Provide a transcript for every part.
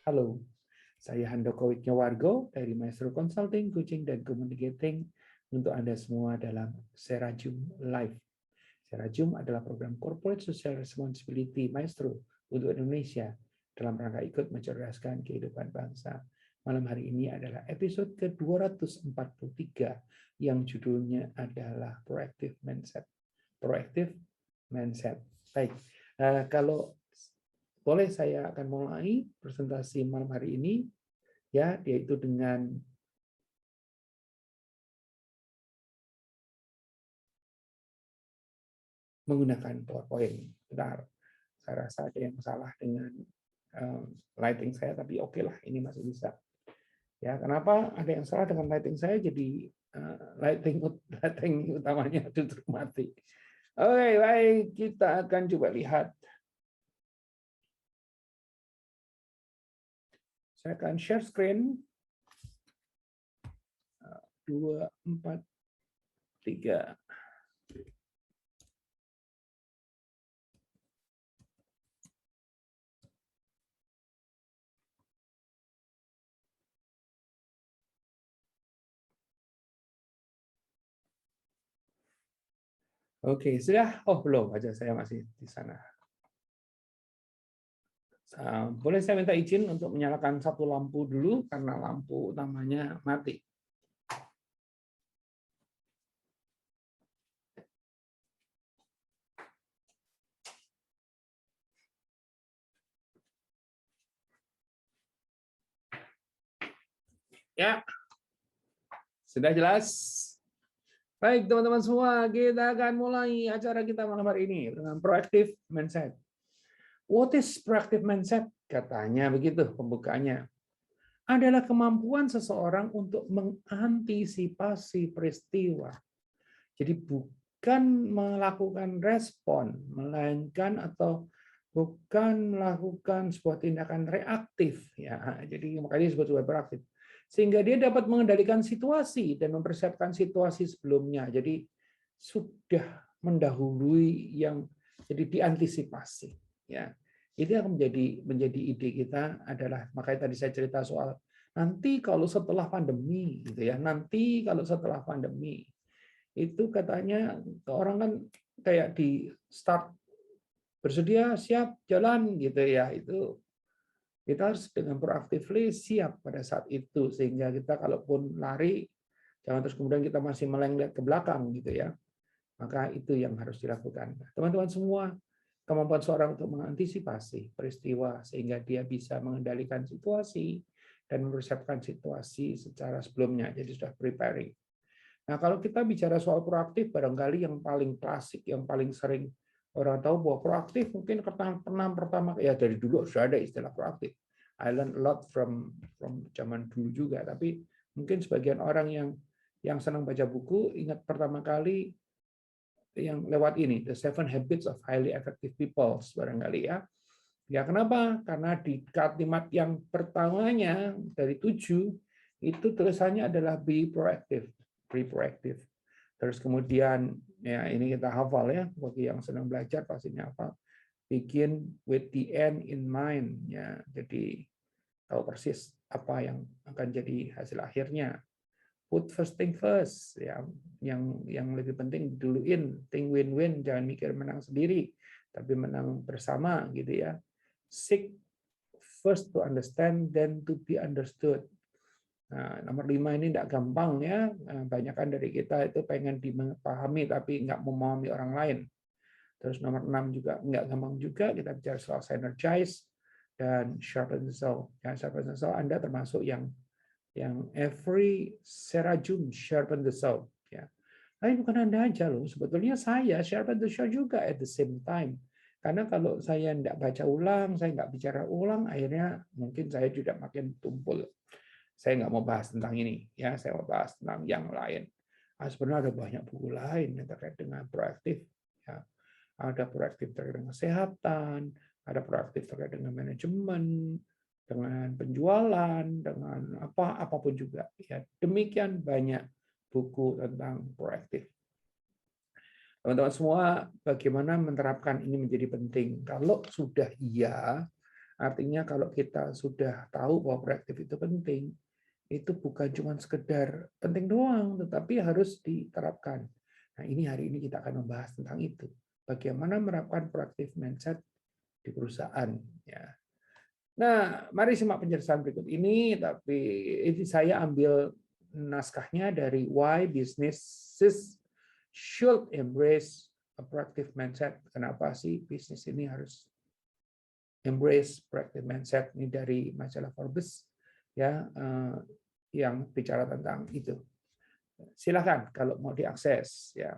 Halo, saya Handoko Wijnyowargo dari Maestro Consulting, Coaching, dan Communicating untuk Anda semua dalam Serajum Live. Serajum adalah program Corporate Social Responsibility Maestro untuk Indonesia dalam rangka ikut mencerdaskan kehidupan bangsa. Malam hari ini adalah episode ke-243 yang judulnya adalah Proactive Mindset. Proactive Mindset. Baik, kalau boleh saya akan mulai presentasi malam hari ini, ya, yaitu dengan menggunakan PowerPoint. Benar, saya rasa ada yang salah dengan lighting saya, tapi oke lah, ini masih bisa. Ya, kenapa ada yang salah dengan lighting saya? Jadi lighting utamanya tutup mati. Oke, baik, kita akan coba lihat. Saya akan share screen. 2, 4, 3. Oke, sudah. Oh, belum, wajah saya masih di sana. Boleh saya minta izin untuk menyalakan satu lampu dulu karena lampu utamanya mati. Ya, sudah jelas. Baik, teman-teman semua, kita akan mulai acara kita malam hari ini dengan proactive mindset. What is proactive mindset? Katanya begitu pembukaannya. Adalah kemampuan seseorang untuk mengantisipasi peristiwa. Jadi bukan melakukan respon, melainkan atau bukan melakukan sebuah tindakan reaktif. Ya, jadi makanya disebut sebagai proaktif. Sehingga dia dapat mengendalikan situasi dan mempersiapkan situasi sebelumnya. Jadi sudah mendahului yang jadi diantisipasi. Ya, itu yang menjadi ide kita adalah, makanya tadi saya cerita soal nanti kalau setelah pandemi, gitu ya. Nanti kalau setelah pandemi itu katanya orang kan kayak di start bersedia siap jalan gitu ya, itu kita harus dengan proactively siap pada saat itu sehingga kita kalaupun lari jangan terus kemudian kita masih meleng ke belakang gitu ya. Maka itu yang harus dilakukan. Teman-teman semua, kemampuan seorang untuk mengantisipasi peristiwa sehingga dia bisa mengendalikan situasi dan mempersiapkan situasi secara sebelumnya. Jadi sudah preparing. Nah, kalau kita bicara soal proaktif, barangkali yang paling klasik, yang paling sering orang tahu bahwa proaktif mungkin pertama ya dari dulu sudah ada istilah proaktif. I learned a lot from zaman dulu juga, tapi mungkin sebagian orang yang senang baca buku ingat pertama kali yang lewat ini, The 7 Habits of Highly Effective People, barangkali ya. Ya, kenapa? Karena di kalimat yang pertamanya dari 7 itu tulisannya adalah be proactive, be proactive. Terus kemudian ya ini kita hafal ya, bagi yang sedang belajar pastinya hafal. Begin with the end in mind ya. Jadi tahu persis apa yang akan jadi hasil akhirnya. Put first thing first ya, yang lebih penting duluin, think win-win, jangan mikir menang sendiri, tapi menang bersama gitu ya. Seek first to understand, then to be understood. Nah, nomor 5 ini tidak gampang ya. Banyakan dari kita itu pengen dipahami tapi nggak memahami orang lain. Terus nomor 6 juga nggak gampang juga, kita bicara soal synergize dan sharpen the saw. Ya, sharpen the saw Anda termasuk yang every serajum sharpen the saw. Ya. Tapi bukan Anda aja loh, sebetulnya saya sharpen the saw juga at the same time. Karena kalau saya tidak baca ulang, saya nggak bicara ulang, akhirnya mungkin saya juga makin tumpul. Saya nggak mau bahas tentang ini, ya. Saya mau bahas tentang yang lain. Sebenarnya ada banyak buku lain yang terkait dengan proaktif. Ya. Ada proaktif terkait dengan kesehatan, ada proaktif terkait dengan manajemen, dengan penjualan, dengan apapun juga. Ya, demikian banyak buku tentang proaktif. Teman-teman semua, bagaimana menerapkan ini menjadi penting. Kalau sudah iya, Artinya kalau kita sudah tahu bahwa proaktif itu penting, itu bukan cuma sekedar penting doang, tetapi harus diterapkan. Nah, ini hari ini kita akan membahas tentang itu. Bagaimana menerapkan proactive mindset di perusahaan. Ya. Nah, mari simak penjelasan berikut ini, tapi ini saya ambil naskahnya dari Why Businesses Should Embrace a Proactive Mindset. Kenapa sih bisnis ini harus embrace proactive mindset? Ini dari majalah Forbes ya, yang bicara tentang itu. Silakan kalau mau diakses ya.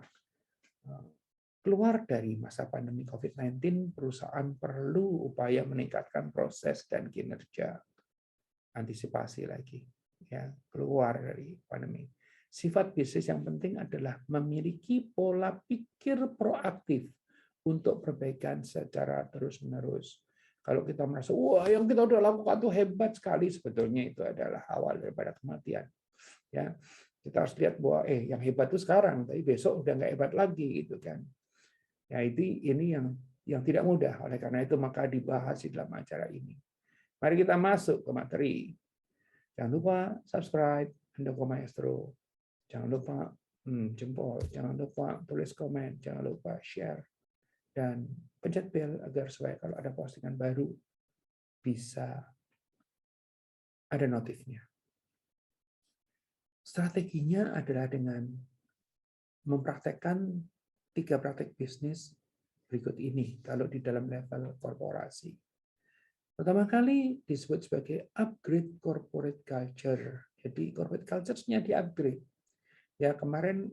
Keluar dari masa pandemi COVID-19, perusahaan perlu upaya meningkatkan proses dan kinerja. Antisipasi lagi, ya, keluar dari pandemi. Sifat bisnis yang penting adalah memiliki pola pikir proaktif untuk perbaikan secara terus-menerus. Kalau kita merasa, wah yang kita udah lakukan tuh hebat sekali, sebetulnya itu adalah awal daripada kematian. Ya, kita harus lihat bahwa yang hebat itu sekarang, tapi besok udah nggak hebat lagi, gitu kan. Ya, ini yang tidak mudah. Oleh karena itu maka dibahas di dalam acara ini. Mari kita masuk ke materi. Jangan lupa subscribe Handoko Maestro. Jangan lupa jempol. Jangan lupa tulis komen. Jangan lupa share. Dan pencet bel agar supaya kalau ada postingan baru bisa ada notifnya. Strateginya adalah dengan mempraktekkan 3 praktek bisnis berikut ini kalau di dalam level korporasi. Pertama kali disebut sebagai upgrade corporate culture. Jadi corporate culture-nya di-upgrade. Ya, kemarin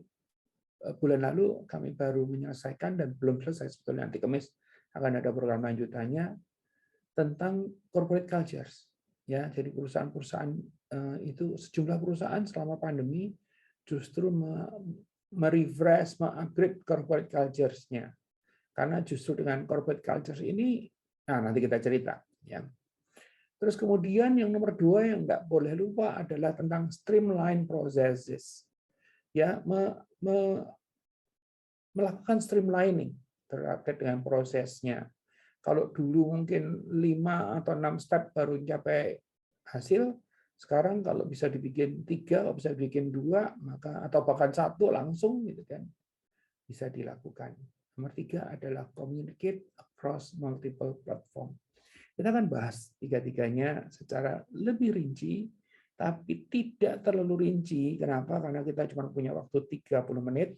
bulan lalu kami baru menyelesaikan dan belum selesai sebetulnya, nanti Kamis akan ada program lanjutannya tentang corporate cultures. Ya, jadi perusahaan-perusahaan itu sejumlah perusahaan selama pandemi justru merefresh, mengupgrade corporate cultures-nya. Karena justru dengan corporate cultures ini, nah nanti kita cerita. Ya. Terus kemudian yang nomor 2 yang nggak boleh lupa adalah tentang streamline processes. Ya, melakukan streamlining terkait dengan prosesnya. Kalau dulu mungkin 5 atau 6 step baru mencapai hasil, sekarang kalau bisa dibikin 3, kalau bisa dibikin 2, maka atau bahkan 1 langsung gitu kan, bisa dilakukan. Nomor 3 adalah communicate across multiple platform. Kita akan bahas 3-tiganya secara lebih rinci, tapi tidak terlalu rinci. Kenapa? Karena kita cuma punya waktu 30 menit.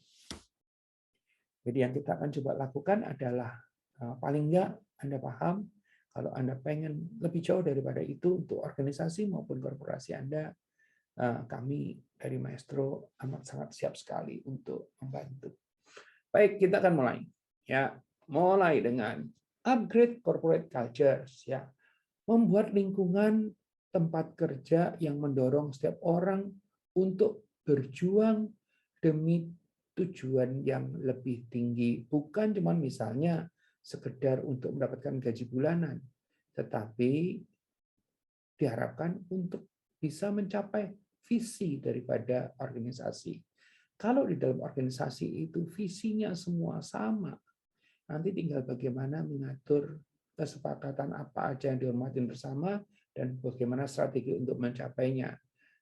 Jadi yang kita akan coba lakukan adalah paling enggak Anda paham, kalau Anda pengen lebih jauh daripada itu untuk organisasi maupun korporasi Anda, kami dari Maestro amat sangat siap sekali untuk membantu. Baik, kita akan mulai. Ya, mulai dengan upgrade corporate cultures, ya. Membuat lingkungan tempat kerja yang mendorong setiap orang untuk berjuang demi tujuan yang lebih tinggi, bukan cuma misalnya sekedar untuk mendapatkan gaji bulanan, tetapi diharapkan untuk bisa mencapai visi daripada organisasi. Kalau di dalam organisasi itu visinya semua sama, nanti tinggal bagaimana mengatur kesepakatan apa aja yang dihormatin bersama dan bagaimana strategi untuk mencapainya.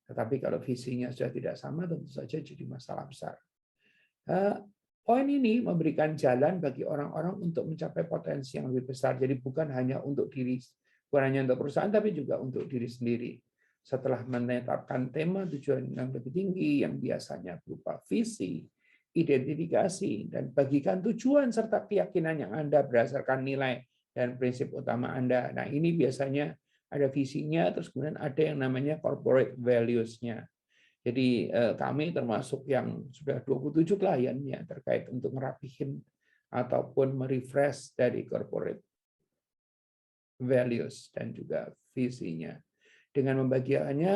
Tetapi kalau visinya sudah tidak sama, tentu saja jadi masalah besar. Poin ini memberikan jalan bagi orang-orang untuk mencapai potensi yang lebih besar. Jadi bukan hanya untuk diri, bukan hanya untuk perusahaan, tapi juga untuk diri sendiri. Setelah menetapkan tema tujuan yang lebih tinggi, yang biasanya berupa visi, identifikasi, dan bagikan tujuan serta keyakinan yang Anda berdasarkan nilai dan prinsip utama Anda. Nah, ini biasanya ada visinya, terus kemudian ada yang namanya corporate values-nya. Jadi kami termasuk yang sudah 27 klien ya terkait untuk merapihin ataupun merefresh dari corporate values dan juga visinya. Dengan membagiannya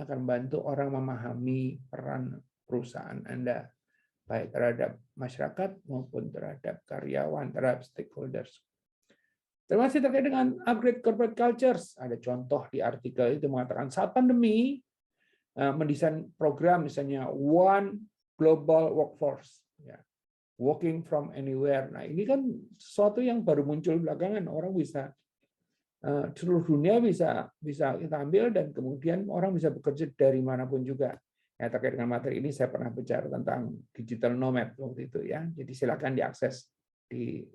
akan membantu orang memahami peran perusahaan Anda, baik terhadap masyarakat maupun terhadap karyawan, terhadap stakeholders. Termasuk terkait dengan upgrade corporate cultures. Ada contoh di artikel itu mengatakan saat pandemi, mendesain program misalnya One Global Workforce, ya, working from anywhere. Nah ini kan sesuatu yang baru muncul belakangan, orang bisa seluruh dunia bisa kita ambil dan kemudian orang bisa bekerja dari manapun juga. Ya, terkait dengan materi ini saya pernah bicara tentang digital nomad waktu itu ya. Jadi silakan diakses di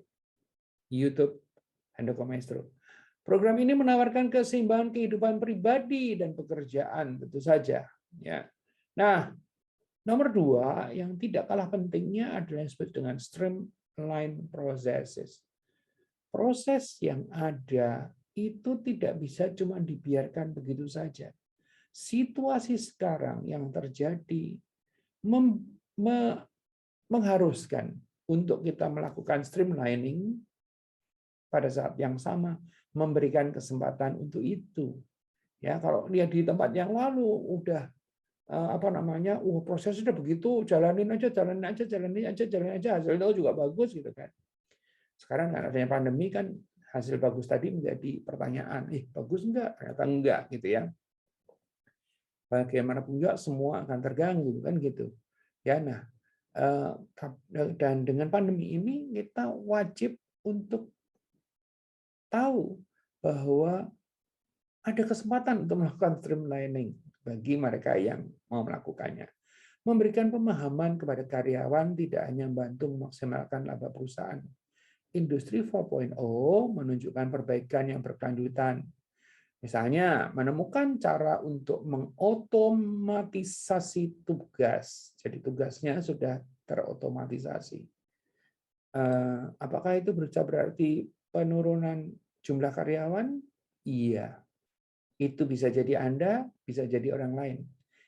YouTube Handoko Maestro. Program ini menawarkan keseimbangan kehidupan pribadi dan pekerjaan tentu saja. Ya. Nah, nomor 2 yang tidak kalah pentingnya adalah yang disebut dengan streamline processes. Proses yang ada itu tidak bisa cuma dibiarkan begitu saja. Situasi sekarang yang terjadi mengharuskan untuk kita melakukan streamlining pada saat yang sama, memberikan kesempatan untuk itu. Ya, kalau lihat di tempat yang lalu udah proses sudah begitu, jalanin aja, hasilnya juga bagus gitu kan. Sekarang kan adanya pandemi kan hasil bagus tadi menjadi pertanyaan, bagus enggak? Ternyata enggak gitu ya. Bagaimanapun juga semua akan terganggu kan gitu. Ya, nah dan dengan pandemi ini kita wajib untuk tahu bahwa ada kesempatan untuk melakukan streamlining bagi mereka yang mau melakukannya. Memberikan pemahaman kepada karyawan tidak hanya membantu memaksimalkan laba perusahaan. Industri 4.0 menunjukkan perbaikan yang berkelanjutan. Misalnya, menemukan cara untuk mengotomatisasi tugas. Jadi tugasnya sudah terotomatisasi. Apakah itu berarti penurunan jumlah karyawan? Iya. Itu bisa jadi Anda, bisa jadi orang lain.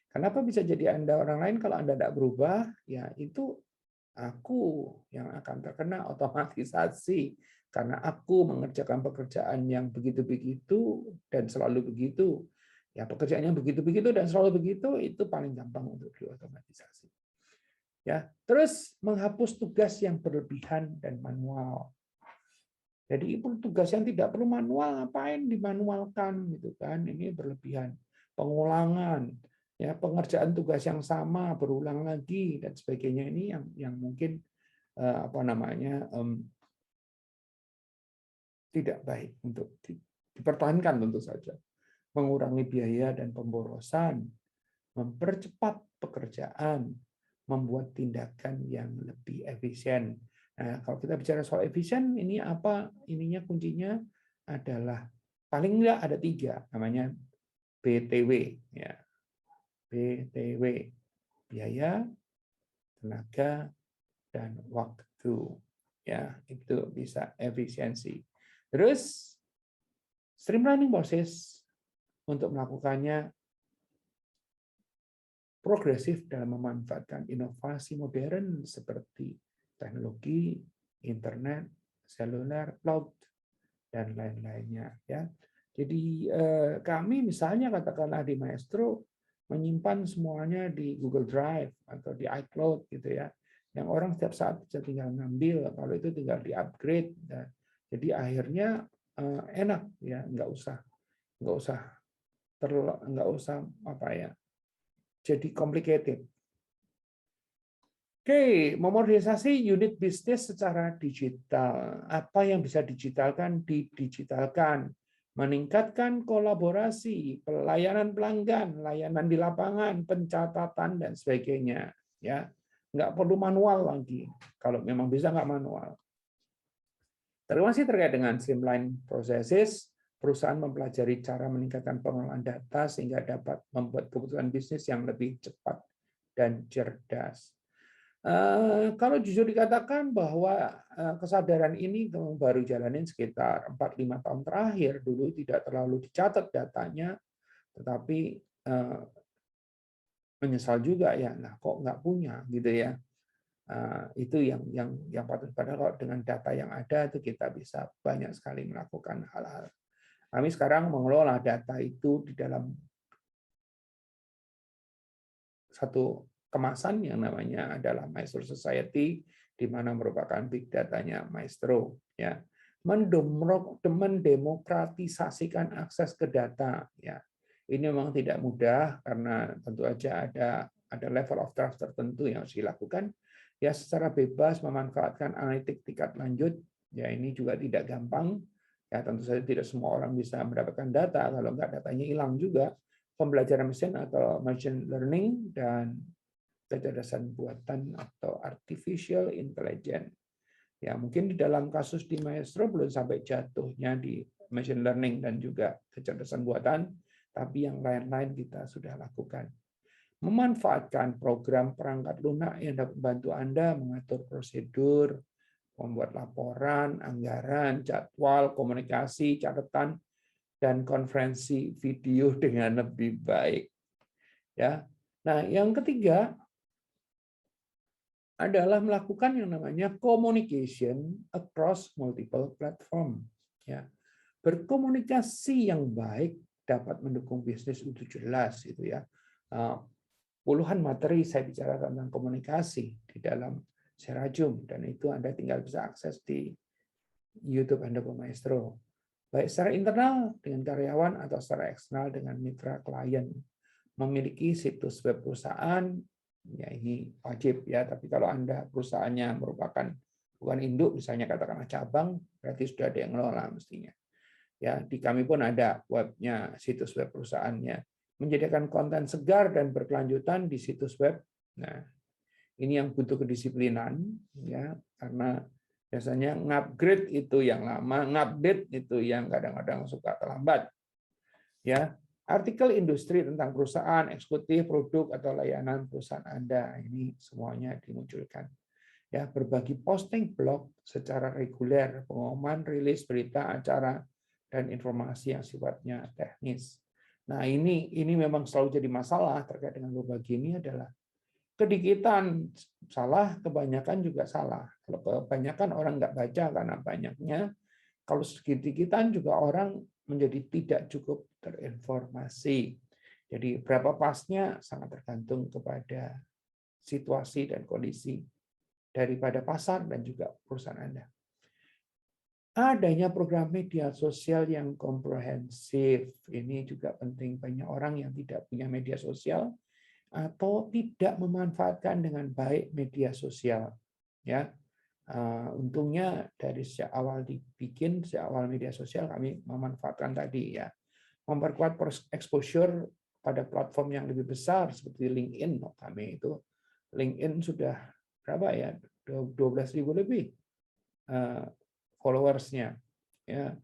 Kenapa bisa jadi Anda orang lain? Kalau Anda tidak berubah, ya itu aku yang akan terkena otomatisasi karena aku mengerjakan pekerjaan yang begitu-begitu dan selalu begitu. Ya, pekerjaan yang begitu-begitu dan selalu begitu itu paling gampang untuk diotomatisasi. Ya, terus menghapus tugas yang berlebihan dan manual. Jadi itu tugas yang tidak perlu manual, ngapain dimanualkan gitu kan? Ini berlebihan. Pengulangan, ya pengerjaan tugas yang sama berulang lagi dan sebagainya ini yang mungkin tidak baik untuk dipertahankan tentu saja. Mengurangi biaya dan pemborosan, mempercepat pekerjaan, membuat tindakan yang lebih efisien. Nah, kalau kita bicara soal efisien, ini apa? Ininya kuncinya adalah paling enggak ada 3, namanya BTW. Ya. BTW, biaya, tenaga, dan waktu. Ya, itu bisa efisiensi. Terus, streamlining proses untuk melakukannya progresif dalam memanfaatkan inovasi modern seperti teknologi, internet, seluler, cloud, dan lain-lainnya. Ya, jadi kami misalnya katakanlah di Maestro menyimpan semuanya di Google Drive atau di iCloud gitu ya, yang orang setiap saat bisa tinggal ngambil, kalau itu tinggal di upgrade. Jadi akhirnya enak ya, nggak usah jadi complicated. Oke, memodernisasi unit bisnis secara digital. Apa yang bisa digitalkan, didigitalkan. Meningkatkan kolaborasi, pelayanan pelanggan, layanan di lapangan, pencatatan, dan sebagainya. Ya, nggak perlu manual lagi. Kalau memang bisa nggak manual. Masih terkait dengan streamline processes, perusahaan mempelajari cara meningkatkan pengelolaan data sehingga dapat membuat keputusan bisnis yang lebih cepat dan cerdas. Kalau jujur dikatakan bahwa kesadaran ini baru jalanin sekitar 4-5 tahun terakhir, dulu tidak terlalu dicatat datanya, tetapi menyesal juga ya, nah kok nggak punya gitu ya. Itu yang patut, padahal kalau dengan data yang ada itu kita bisa banyak sekali melakukan hal-hal. Kami sekarang mengelola data itu di dalam satu kemasan yang namanya adalah Maestro Society, di mana merupakan big datanya Maestro. Ya, mendemokratisasikan akses ke data. Ya, ini memang tidak mudah karena tentu aja ada level of trust tertentu yang harus dilakukan. Ya, secara bebas memanfaatkan analitik tingkat lanjut. Ya, ini juga tidak gampang. Ya, tentu saja tidak semua orang bisa mendapatkan data, kalau nggak datanya hilang juga. Pembelajaran mesin atau machine learning dan kecerdasan buatan atau artificial intelligence. Ya, mungkin di dalam kasus di Maestro belum sampai jatuhnya di machine learning dan juga kecerdasan buatan, tapi yang lain-lain kita sudah lakukan. Memanfaatkan program perangkat lunak yang dapat membantu Anda mengatur prosedur, membuat laporan, anggaran, jadwal, komunikasi, catatan, dan konferensi video dengan lebih baik. Ya. Nah, yang ketiga adalah melakukan yang namanya communication across multiple platform. Ya. Berkomunikasi yang baik dapat mendukung bisnis itu jelas itu ya. Puluhan materi saya bicara tentang komunikasi di dalam Serajum dan itu Anda tinggal bisa akses di YouTube Handoko Maestro. Baik secara internal dengan karyawan atau secara eksternal dengan mitra klien. Memiliki situs web perusahaan, ya ini wajib ya, tapi kalau Anda perusahaannya merupakan bukan induk, misalnya katakanlah cabang, berarti sudah ada yang ngelola mestinya. Ya, di kami pun ada webnya, situs web perusahaannya. Menyediakan konten segar dan berkelanjutan di situs web. Nah, ini yang butuh kedisiplinan ya, karena biasanya ngupgrade itu yang lama, ngupdate itu yang kadang-kadang suka terlambat. Ya, artikel industri tentang perusahaan, eksekutif, produk atau layanan perusahaan Anda ini semuanya dimunculkan. Ya, berbagi posting blog secara reguler, pengumuman, rilis berita, acara dan informasi yang sifatnya teknis. Nah, ini memang selalu jadi masalah terkait dengan berbagi ini adalah kedikitan salah, kebanyakan juga salah. Kalau kebanyakan orang nggak baca karena banyaknya, kalau sedikit-dikitan juga orang menjadi tidak cukup terinformasi. Jadi berapa pasnya sangat tergantung kepada situasi dan kondisi daripada pasar dan juga perusahaan Anda. Adanya program media sosial yang komprehensif. Ini juga penting. Banyak orang yang tidak punya media sosial atau tidak memanfaatkan dengan baik media sosial. Ya, untungnya dari sejak awal dibikin, sejak awal media sosial kami memanfaatkan tadi ya, memperkuat exposure pada platform yang lebih besar seperti LinkedIn. Kami itu LinkedIn sudah berapa ya, 12.000 lebih followersnya. Ya,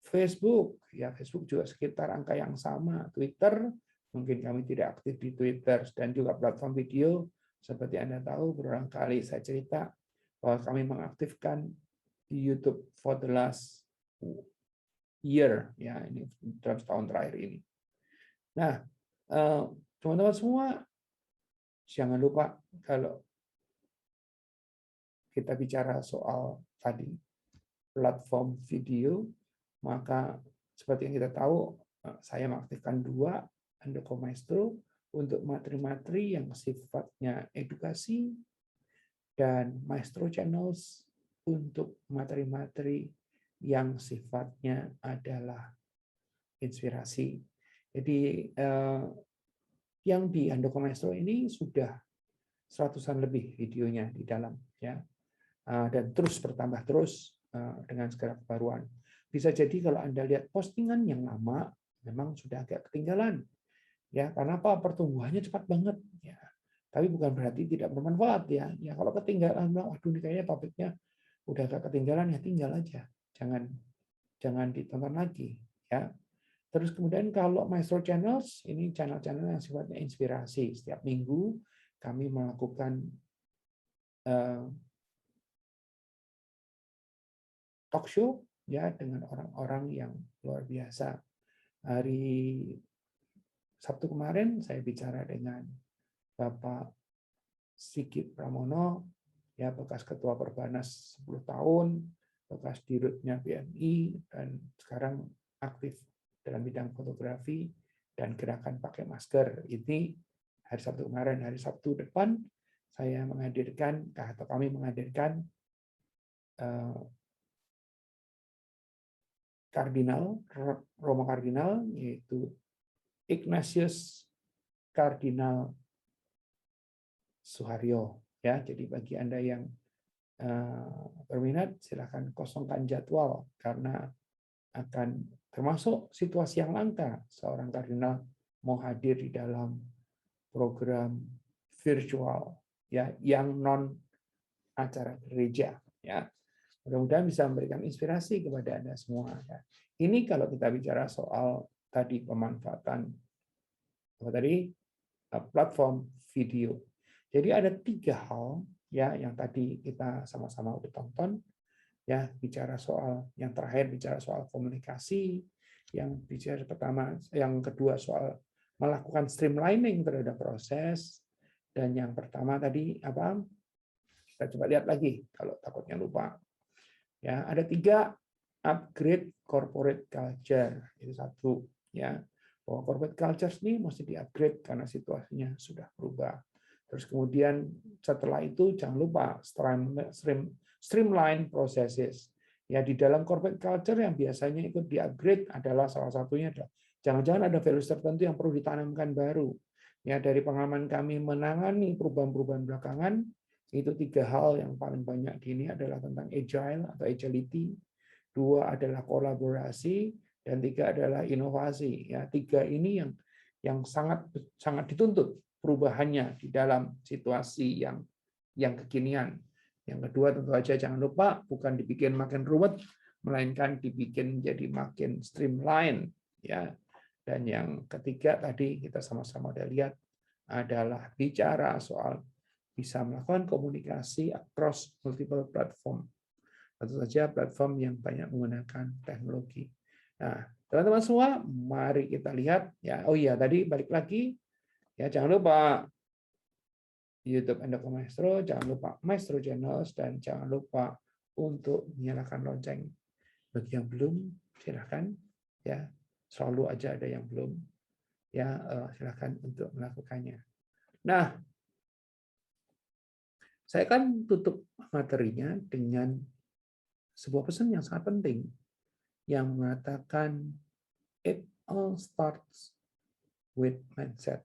Facebook juga sekitar angka yang sama. Twitter mungkin kami tidak aktif di Twitter dan juga platform video seperti Anda tahu berulang kali saya cerita bahwa kami mengaktifkan YouTube for the last year ya, ini dalam setahun terakhir ini. Nah, teman-teman semua jangan lupa kalau kita bicara soal tadi platform video, maka seperti yang kita tahu saya mengaktifkan 2 Handoko Maestro untuk materi-materi yang sifatnya edukasi dan Maestro Channels untuk materi-materi yang sifatnya adalah inspirasi. Jadi yang di Handoko Maestro ini sudah 100-an lebih videonya di dalam ya. Dan terus bertambah terus dengan segala kebaruan. Bisa jadi kalau Anda lihat postingan yang lama memang sudah agak ketinggalan. Ya, karena apa? Pertumbuhannya cepat banget ya. Tapi bukan berarti tidak bermanfaat ya. Ya kalau ketinggalan, waduh ini kayaknya topiknya udah agak ketinggalan ya tinggal aja. Jangan ditonton lagi ya. Terus kemudian kalau Maestro Channels ini channel-channel yang sifatnya inspirasi. Setiap minggu kami melakukan talk show ya dengan orang-orang yang luar biasa. Hari Sabtu kemarin saya bicara dengan Bapak Sigit Pramono, ya bekas Ketua Perbanas 10 tahun, bekas Dirutnya BNI, dan sekarang aktif dalam bidang fotografi dan gerakan pakai masker. Ini hari Sabtu kemarin, hari Sabtu depan saya menghadirkan atau kami menghadirkan Kardinal, Romo Kardinal, yaitu Ignatius Kardinal Suharyo. Ya, jadi bagi Anda yang berminat, silakan kosongkan jadwal karena akan termasuk situasi yang langka seorang kardinal mau hadir di dalam program virtual ya yang non acara gereja ya. Mudah-mudahan bisa memberikan inspirasi kepada Anda semua ya. Ini kalau kita bicara soal tadi pemanfaatan apa tadi platform video. Jadi ada 3 hal ya yang tadi kita sama-sama udah tonton ya, bicara soal yang terakhir bicara soal komunikasi, yang bicara pertama, yang kedua soal melakukan streamlining terhadap proses, dan yang pertama tadi apa? Kita coba lihat lagi kalau takutnya lupa. Ya, ada 3 upgrade corporate culture. Itu satu ya. Bahwa corporate culture ini mesti di-upgrade karena situasinya sudah berubah. Terus kemudian setelah itu jangan lupa streamline processes. Ya, di dalam corporate culture yang biasanya ikut di-upgrade adalah salah satunya adalah jangan-jangan ada values tertentu yang perlu ditanamkan baru. Ya, dari pengalaman kami menangani perubahan-perubahan belakangan, itu 3 hal yang paling banyak di ini adalah tentang agile atau agility, 2 adalah kolaborasi, dan 3 adalah inovasi. Ya, 3 ini yang sangat dituntut perubahannya di dalam situasi yang kekinian. Yang kedua tentu saja jangan lupa bukan dibikin makin rumit, melainkan dibikin jadi makin streamline ya. Dan yang ketiga tadi kita sama-sama udah lihat adalah bicara soal bisa melakukan komunikasi across multiple platform. Tentu saja platform yang banyak menggunakan teknologi. Nah, teman-teman semua, mari kita lihat ya. Oh iya, tadi balik lagi ya, jangan lupa YouTube Endoko Maestro, jangan lupa Maestro Channels, dan jangan lupa untuk menyalakan lonceng. Bagi yang belum, silakan ya. Selalu aja ada yang belum ya, silakan untuk melakukannya. Nah, saya akan tutup materinya dengan sebuah pesan yang sangat penting yang mengatakan it all starts with mindset.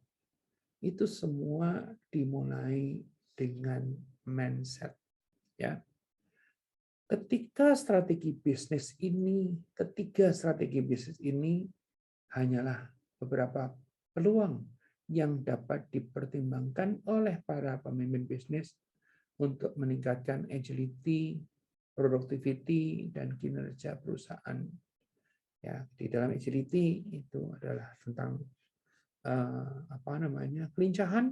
Itu semua dimulai dengan mindset ya. Ketiga strategi bisnis ini hanyalah beberapa peluang yang dapat dipertimbangkan oleh para pemimpin bisnis untuk meningkatkan agility, productivity, dan kinerja perusahaan. Ya, di dalam agility itu adalah tentang kelincahan,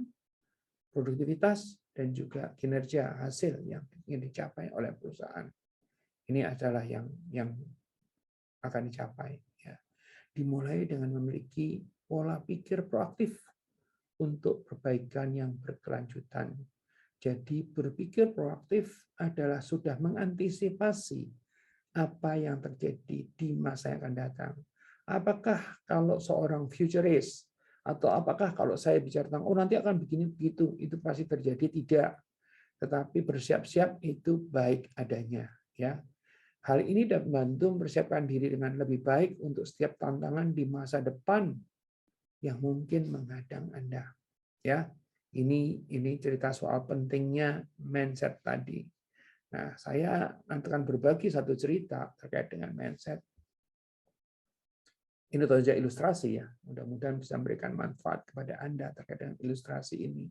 produktivitas, dan juga kinerja hasil yang ingin dicapai oleh perusahaan. Ini adalah yang akan dicapai. Ya. Dimulai dengan memiliki pola pikir proaktif untuk perbaikan yang berkelanjutan. Jadi berpikir proaktif adalah sudah mengantisipasi apa yang terjadi di masa yang akan datang. Apakah kalau seorang futurist atau apakah kalau saya bicara tentang nanti akan begini begitu, itu pasti terjadi? Tidak. Tetapi bersiap-siap itu baik adanya, ya. Hal ini dapat membantu mempersiapkan diri dengan lebih baik untuk setiap tantangan di masa depan yang mungkin menghadang Anda. Ya, ini cerita soal pentingnya mindset tadi. Nah, saya nanti akan berbagi satu cerita terkait dengan mindset. Ini tentu saja ilustrasi ya. Mudah-mudahan bisa memberikan manfaat kepada Anda terkait dengan ilustrasi ini.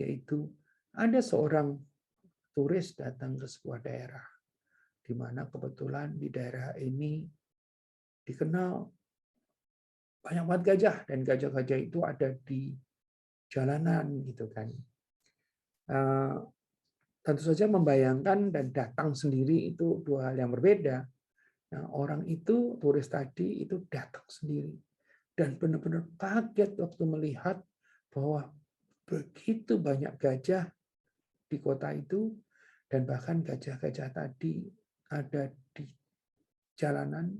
Yaitu ada seorang turis datang ke sebuah daerah, di mana kebetulan di daerah ini dikenal banyak banget gajah, dan gajah-gajah itu ada di jalanan gitu kan. Tentu saja membayangkan dan datang sendiri itu dua hal yang berbeda. Nah, orang itu, turis tadi itu datang sendiri dan benar-benar kaget waktu melihat bahwa begitu banyak gajah di kota itu, dan bahkan gajah-gajah tadi ada di jalanan,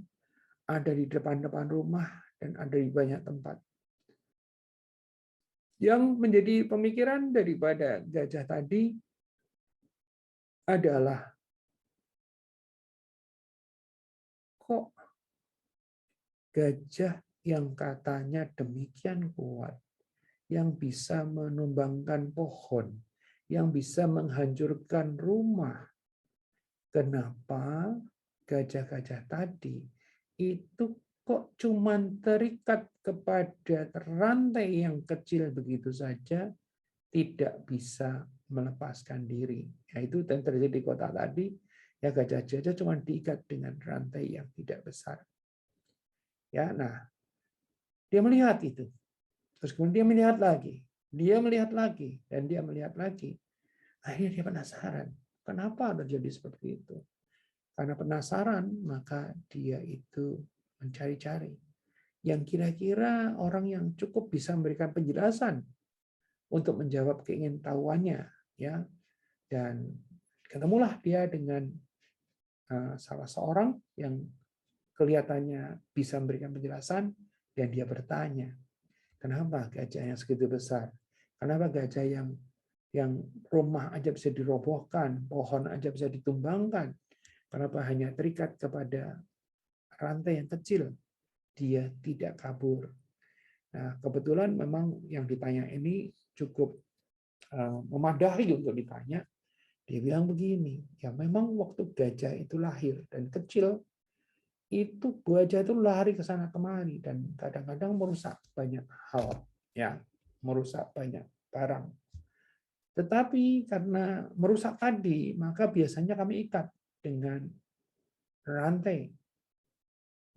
ada di depan-depan rumah, dan ada di banyak tempat. Yang menjadi pemikiran daripada gajah tadi adalah, kok gajah yang katanya demikian kuat, yang bisa menumbangkan pohon, yang bisa menghancurkan rumah, kenapa gajah-gajah tadi itu kok cuman terikat kepada rantai yang kecil begitu saja, tidak bisa melepaskan diri. Yaitu yang terjadi di kota tadi, ya gajah-gajah cuma diikat dengan rantai yang tidak besar. Ya, nah, dia melihat itu. Terus kemudian dia melihat lagi, dan dia melihat lagi. Akhirnya dia penasaran, kenapa terjadi seperti itu? Karena penasaran, maka dia itu mencari-cari yang kira-kira orang yang cukup bisa memberikan penjelasan untuk menjawab keingintahuannya, ya. Dan ketemulah dia dengan salah seorang yang kelihatannya bisa memberikan penjelasan, dan dia bertanya, kenapa gajah yang segitu besar? Kenapa gajah yang rumah aja bisa dirobohkan, pohon aja bisa ditumbangkan? Kenapa hanya terikat kepada rantai yang kecil? Dia tidak kabur. Nah, kebetulan memang yang ditanya ini cukup memadai untuk ditanya. Dia bilang begini, ya memang waktu gajah itu lahir dan kecil, itu gajah itu lari ke sana kemari dan kadang-kadang merusak banyak hal, ya, merusak banyak barang. Tetapi karena merusak tadi, maka biasanya kami ikat dengan rantai.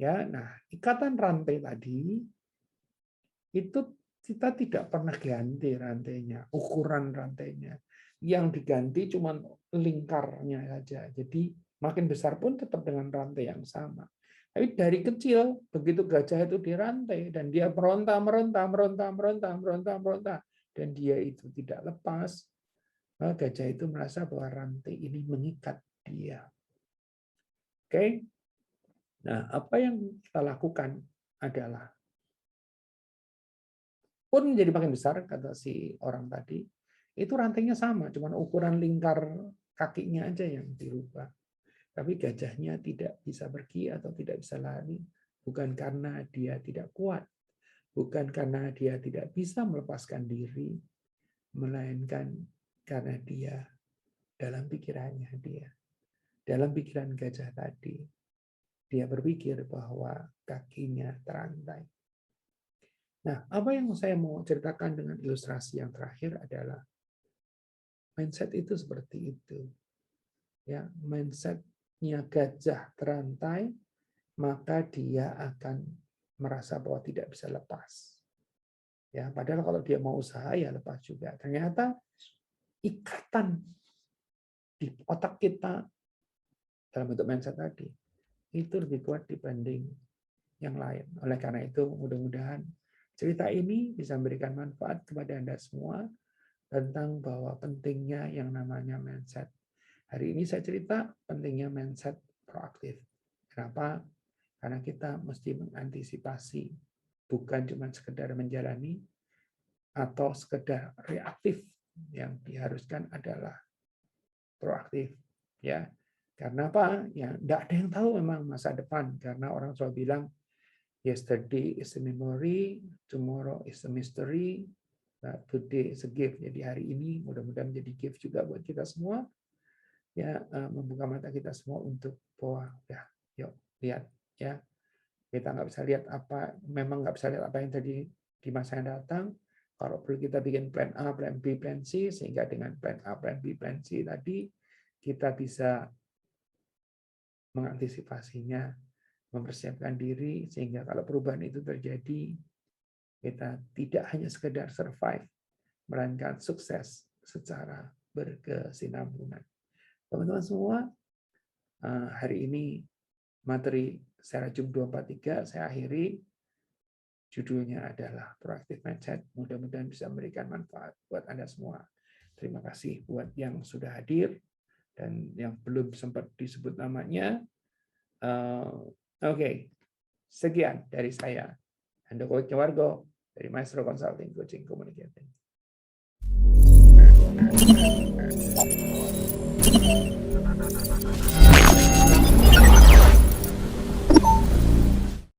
Ya, nah, ikatan rantai tadi itu kita tidak pernah ganti rantainya, ukuran rantainya. Yang diganti cuma lingkarnya saja. Jadi makin besar pun tetap dengan rantai yang sama. Tapi dari kecil, begitu gajah itu dirantai, dan dia meronta, dan dia itu tidak lepas, maka gajah itu merasa bahwa rantai ini mengikat dia. Oke? Nah, apa yang kita lakukan adalah, pun menjadi makin besar, kata si orang tadi, itu rantainya sama, cuma ukuran lingkar kakinya aja yang dirubah. Tapi gajahnya tidak bisa pergi atau tidak bisa lari, bukan karena dia tidak kuat, bukan karena dia tidak bisa melepaskan diri, melainkan karena dia dalam pikirannya dia. Dalam pikiran gajah tadi, dia berpikir bahwa kakinya terantai. Nah, apa yang saya mau ceritakan dengan ilustrasi yang terakhir adalah mindset itu seperti itu. Ya, mindset-nya gajah terantai, maka dia akan merasa bahwa tidak bisa lepas. Ya, padahal kalau dia mau usaha ya lepas juga. Ternyata ikatan di otak kita dalam bentuk mindset tadi itu lebih kuat dibanding yang lain. Oleh karena itu, mudah-mudahan cerita ini bisa memberikan manfaat kepada Anda semua tentang bahwa pentingnya yang namanya mindset. Hari ini saya cerita pentingnya mindset proaktif. Kenapa? Karena kita mesti mengantisipasi, bukan cuma sekedar menjalani atau sekedar reaktif. Yang diharuskan adalah proaktif. Ya, karena apa? Ya, tidak ada yang tahu memang masa depan. Karena orang selalu bilang, yesterday is a memory, tomorrow is a mystery, today is a gift. Jadi hari ini mudah-mudahan menjadi gift juga buat kita semua. Ya, membuka mata kita semua untuk bahwa ya, yuk lihat ya, kita nggak bisa lihat apa, memang nggak bisa lihat apa yang terjadi di masa yang datang. Kalau perlu kita bikin plan A, plan B, plan C, sehingga dengan plan A, plan B, plan C tadi kita bisa mengantisipasinya, mempersiapkan diri sehingga kalau perubahan itu terjadi, kita tidak hanya sekedar survive, melainkan sukses secara berkesinambungan. Teman-teman semua, hari ini materi secara Zoom 243 saya akhiri. Judulnya adalah Proactive Mindset. Mudah-mudahan bisa memberikan manfaat buat Anda semua. Terima kasih buat yang sudah hadir dan yang belum sempat disebut namanya. Oke, sekian dari saya. Handoko Wargo dari Maestro Consulting Coaching Communicating.